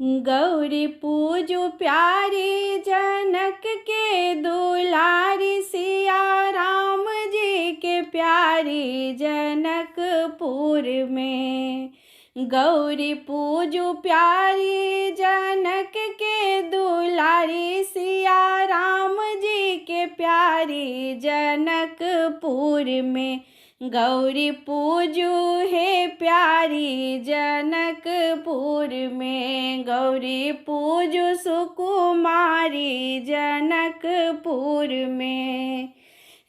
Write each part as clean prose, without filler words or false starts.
गौरी पूजू प्यारी जनक के दुलारी, सिया राम जी के प्यारी जनकपुर में। गौरी पूजू प्यारी जनक के दुलारी, सिया राम जी के प्यारी जनकपुर में। गौरी पूजू है प्यारी जनकपुर में। गौरी पूजू सुकुमारी जनकपुर में।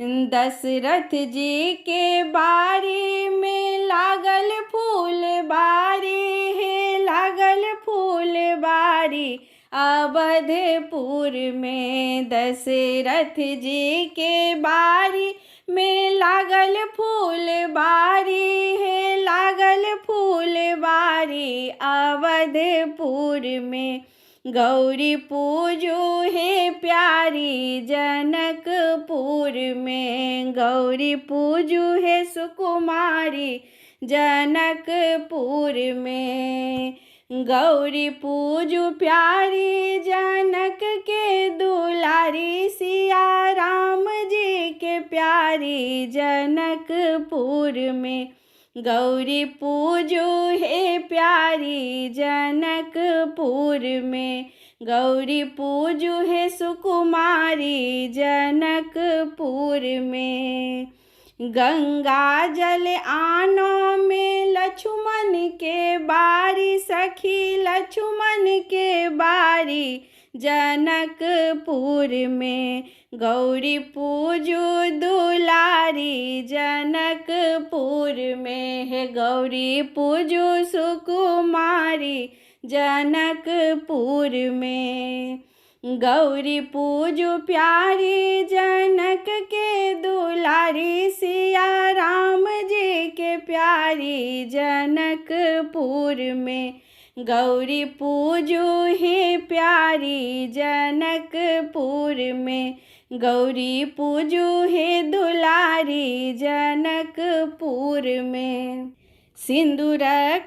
दशरथ जी के बारी में लागल फूल बारी है, लागल फूल बारी अवधपुर में। दशरथ जी के बारी में लागल फूल बारी है, लागल फूल बारी अवधपुर में। गौरी पूजू है प्यारी जनकपुर में। गौरी पूजू है सुकुमारी जनकपुर में। गौरी पूजू प्यारी जनक के दुलारी, सिया राम जी के प्यारी जनकपुर में। गौरी पूजू है प्यारी जनकपुर में। गौरी पूजू है सुकुमारी जनकपुर में। गंगा जल आनो में लक्ष्मण के बारी, सखी लक्ष्मण के बारी जनकपुर में। गौरी पूजू दुलारी जनकपुर में है। गौरी पूजू सुकुमारी जनकपुर में। गौरी पूजू प्यारी जनक के दुलारी, सिया राम जी के प्यारी जनकपुर में। गौरी पूजू है प्यारी जनकपुर में। गौरी पूजू है दुलारी जनकपुर में। सिंदूर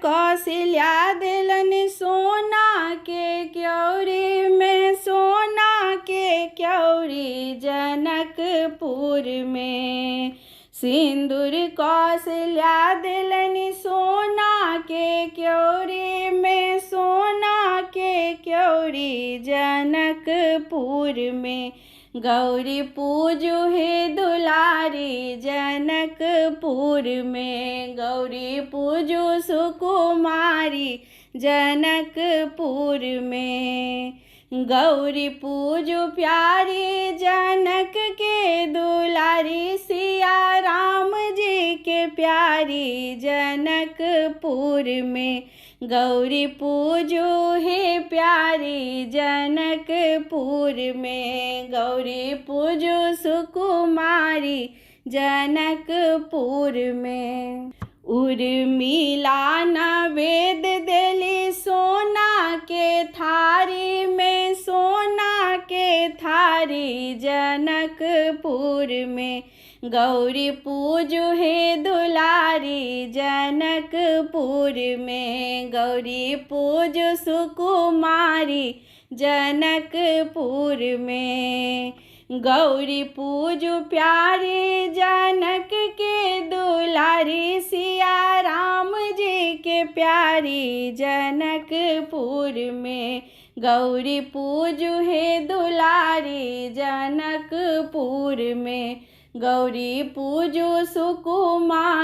कौशल्या दिलन सोना के क्यौरी में, सोना के क्यौरी जनकपुर में। सिंदूर कौशल्या दिलन सोना के क्यौरी में, सोना के क्यौरी जनकपुर में। गौरी पूजू है दुलारी जनकपुर में। गौरी पूजू सुकुमारी जनकपुर में। गौरी पूजू प्यारी जनक के दुलारी, सिया राम जी के प्यारी जनकपुर में। गौरी पूजू है प्यारी जनकपुर में। गौरी पूजू सुकुमारी जनकपुर में। उर्मिला नवेद देली सोना के थारी में, सोना के थारी जनकपुर में। गौरी पूजू है दुलारी जनकपुर में। गौरी पूजू सुकुमारी जनकपुर में। गौरी पूजू प्यारी जनक के दुलारी, सिया राम जी के प्यारी जनकपुर में। गौरी पूजू है दुलारी जनकपुर में। गौरी पूजू सुकुमारी